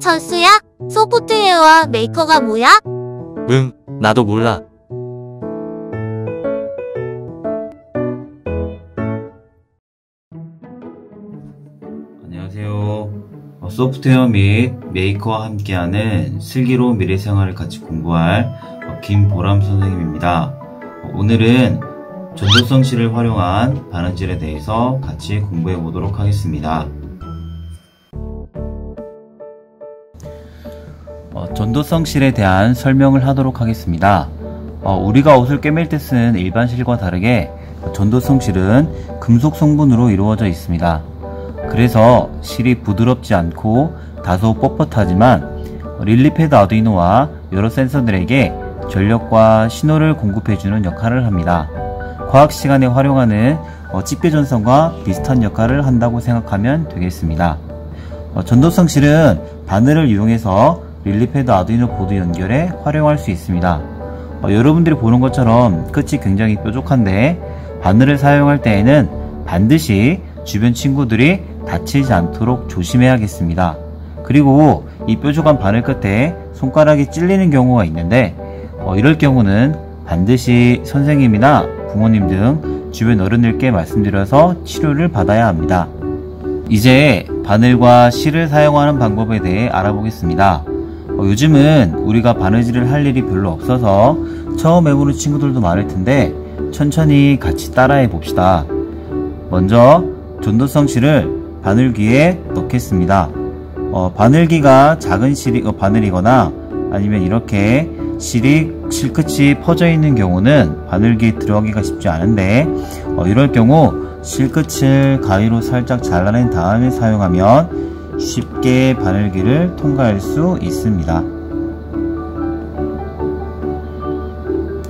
천수야? 소프트웨어와 메이커가 뭐야? 응, 나도 몰라. 안녕하세요. 소프트웨어 및 메이커와 함께하는 슬기로운 미래생활을 같이 공부할 김보람 선생님입니다. 오늘은 전도성 실을 활용한 바느질에 대해서 같이 공부해 보도록 하겠습니다. 전도성 실에 대한 설명을 하도록 하겠습니다. 우리가 옷을 꿰맬 때 쓰는 일반 실과 다르게 전도성 실은 금속 성분으로 이루어져 있습니다. 그래서 실이 부드럽지 않고 다소 뻣뻣하지만 릴리패드 아두이노와 여러 센서들에게 전력과 신호를 공급해주는 역할을 합니다. 과학 시간에 활용하는 집게 전선과 비슷한 역할을 한다고 생각하면 되겠습니다. 전도성 실은 바늘을 이용해서 릴리패드 아두이노 보드 연결에 활용할 수 있습니다. 여러분들이 보는 것처럼 끝이 굉장히 뾰족한데 바늘을 사용할 때에는 반드시 주변 친구들이 다치지 않도록 조심해야겠습니다. 그리고 이 뾰족한 바늘 끝에 손가락이 찔리는 경우가 있는데 이럴 경우는 반드시 선생님이나 부모님 등 주변 어른들께 말씀드려서 치료를 받아야 합니다. 이제 바늘과 실을 사용하는 방법에 대해 알아보겠습니다. 요즘은 우리가 바느질을 할 일이 별로 없어서 처음 해보는 친구들도 많을 텐데 천천히 같이 따라해 봅시다. 먼저 전도성 실을 바늘귀에 넣겠습니다. 바늘귀가 작은 바늘이거나 아니면 이렇게 실끝이 퍼져 있는 경우는 바늘귀에 들어가기가 쉽지 않은데 이럴 경우 실끝을 가위로 살짝 잘라낸 다음에 사용하면 쉽게 바늘귀를 통과할 수 있습니다.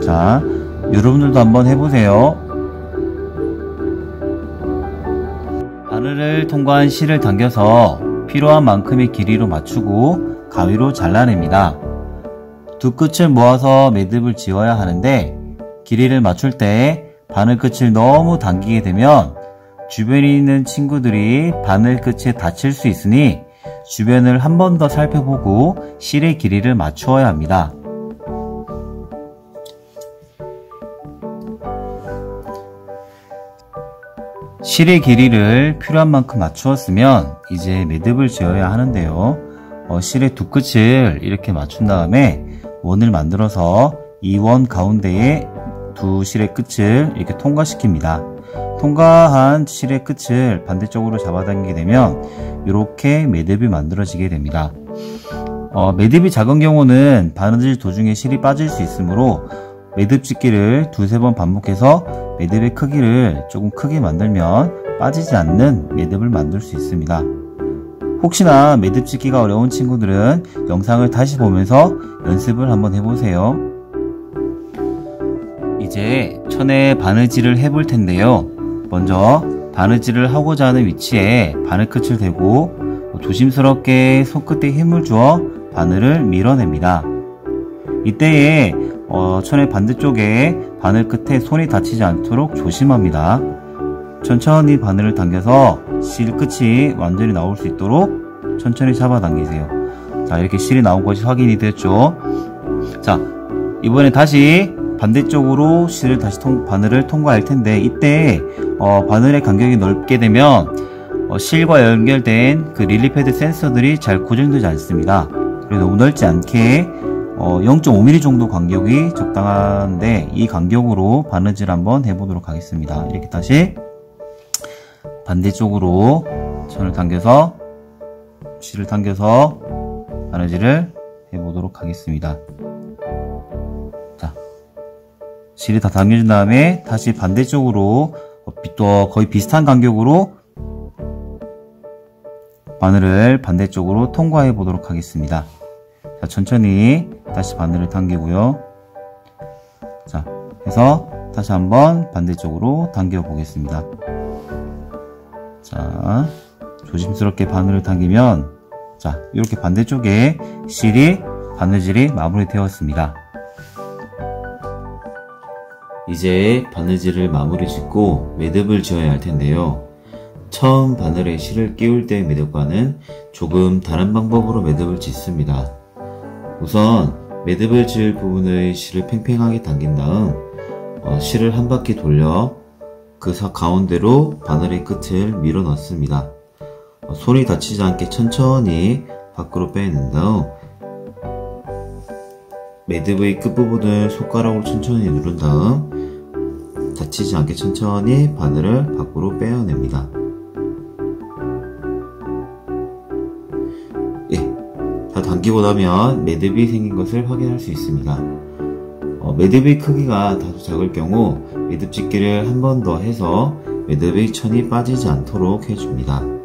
자, 여러분들도 한번 해보세요. 바늘을 통과한 실을 당겨서 필요한 만큼의 길이로 맞추고 가위로 잘라냅니다. 두 끝을 모아서 매듭을 지어야 하는데 길이를 맞출 때 바늘 끝을 너무 당기게 되면 주변에 있는 친구들이 바늘 끝에 다칠 수 있으니 주변을 한 번 더 살펴보고 실의 길이를 맞추어야 합니다. 실의 길이를 필요한 만큼 맞추었으면 이제 매듭을 지어야 하는데요. 실의 두 끝을 이렇게 맞춘 다음에 원을 만들어서 이 원 가운데에 두 실의 끝을 이렇게 통과시킵니다. 통과한 실의 끝을 반대쪽으로 잡아당기게 되면 이렇게 매듭이 만들어지게 됩니다. 매듭이 작은 경우는 바느질 도중에 실이 빠질 수 있으므로 매듭 짓기를 두세 번 반복해서 매듭의 크기를 조금 크게 만들면 빠지지 않는 매듭을 만들 수 있습니다. 혹시나 매듭 짓기가 어려운 친구들은 영상을 다시 보면서 연습을 한번 해보세요. 이제 천에 바느질을 해볼 텐데요. 먼저 바느질을 하고자 하는 위치에 바늘끝을 대고 조심스럽게 손끝에 힘을 주어 바늘을 밀어냅니다. 이때에 천의 반대쪽에 바늘 끝에 손이 닿지 않도록 조심합니다. 천천히 바늘을 당겨서 실 끝이 완전히 나올 수 있도록 천천히 잡아당기세요. 자, 이렇게 실이 나온 것이 확인이 됐죠. 자, 이번에 다시 반대쪽으로 실을 다시 바늘을 통과할 텐데 이때 바늘의 간격이 넓게 되면 실과 연결된 그 릴리패드 센서들이 잘 고정되지 않습니다. 그래서 너무 넓지 않게 0.5mm 정도 간격이 적당한데 이 간격으로 바느질 한번 해보도록 하겠습니다. 이렇게 다시 반대쪽으로 천을 당겨서 실을 당겨서 바느질을 해보도록 하겠습니다. 자, 실이 다 당겨진 다음에 다시 반대쪽으로 또 거의 비슷한 간격으로 바늘을 반대쪽으로 통과해 보도록 하겠습니다. 자, 천천히 다시 바늘을 당기고요. 자, 해서 다시 한번 반대쪽으로 당겨 보겠습니다. 자, 조심스럽게 바늘을 당기면 자, 이렇게 반대쪽에 실이 바느질이 마무리되었습니다. 이제 바느질을 마무리 짓고 매듭을 지어야 할 텐데요. 처음 바늘에 실을 끼울 때의 매듭과는 조금 다른 방법으로 매듭을 짓습니다. 우선 매듭을 지을 부분의 실을 팽팽하게 당긴 다음 실을 한 바퀴 돌려 그 가운데로 바늘의 끝을 밀어 넣습니다. 손이 다치지 않게 천천히 밖으로 빼낸 다음 매듭의 끝부분을 손가락으로 천천히 누른 다음 다치지 않게 천천히 바늘을 밖으로 빼어냅니다. 다 당기고 나면 매듭이 생긴 것을 확인할 수 있습니다. 매듭의 크기가 다소 작을 경우 매듭 짓기를 한 번 더 해서 매듭의 천이 빠지지 않도록 해줍니다.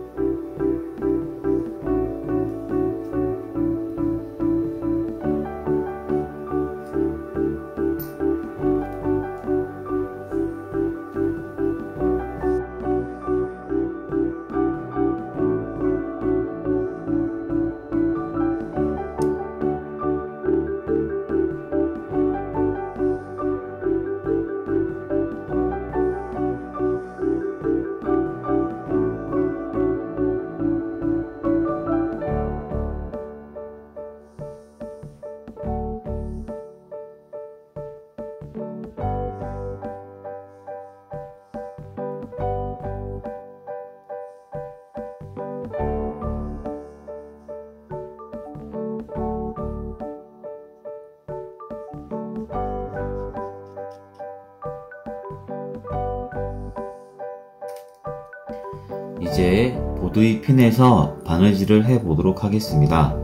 이제 보드의 핀에서 바느질을 해보도록 하겠습니다.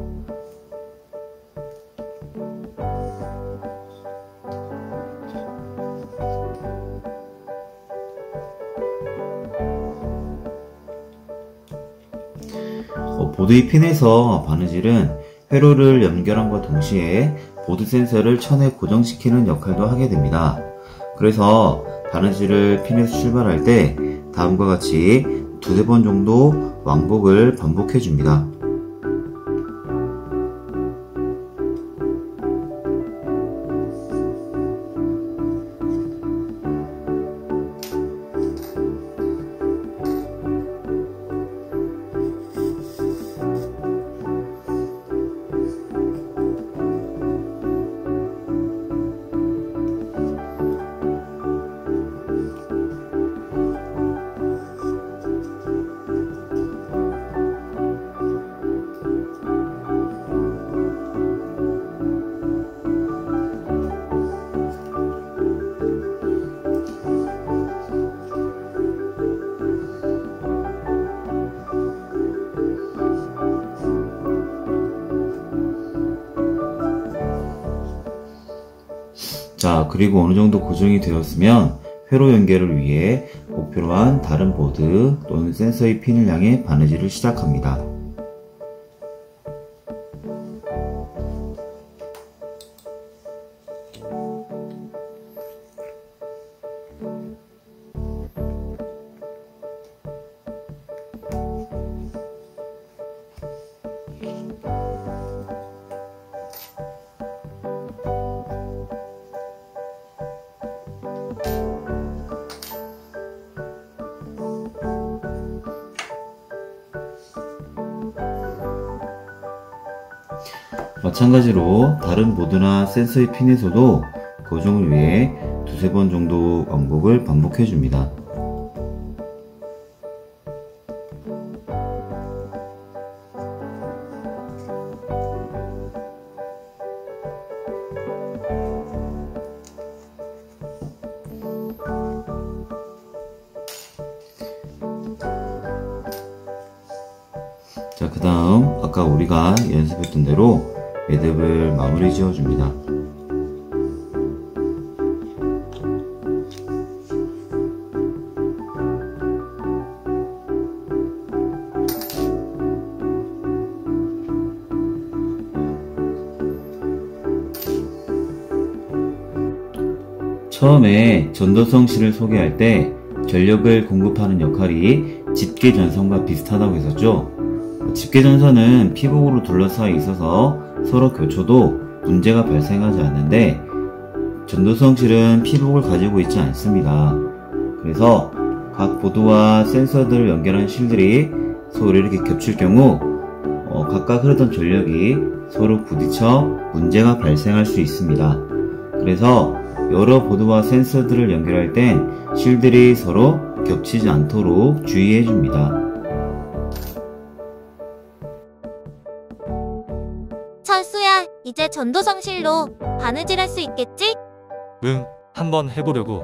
보드의 핀에서 바느질은 회로를 연결함과 동시에 보드 센서를 천에 고정시키는 역할도 하게 됩니다. 그래서 바느질을 핀에서 출발할 때 다음과 같이 두세 번 정도 왕복을 반복해 줍니다. 자, 그리고 어느 정도 고정이 되었으면 회로 연결을 위해 꼭 필요한 다른 보드 또는 센서의 핀을 향해 바느질을 시작합니다. 마찬가지로 다른 보드나 센서의 핀에서도 고정을 위해 두세 번 정도 왕복을 반복해 줍니다. 자, 그 다음 아까 우리가 연습했던 대로 매듭을 마무리 지어줍니다. 처음에 전도성 실을 소개할 때 전력을 공급하는 역할이 집게전선과 비슷하다고 했었죠. 집게전선은 피복으로 둘러싸여 있어서 서로 교초도 문제가 발생하지 않는데 전도성 실은 피복을 가지고 있지 않습니다. 그래서 각 보드와 센서들을 연결한 실들이 서로 이렇게 겹칠 경우 각각 흐르던 전력이 서로 부딪혀 문제가 발생할 수 있습니다. 그래서 여러 보드와 센서들을 연결할 땐 실들이 서로 겹치지 않도록 주의해 줍니다. 철수야, 이제 전도성실로 바느질할 수 있겠지? 응, 한번 해보려고.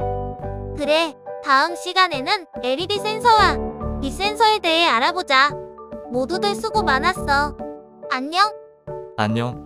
그래, 다음 시간에는 LED 센서와 빛 센서에 대해 알아보자. 모두들 수고 많았어. 안녕. 안녕.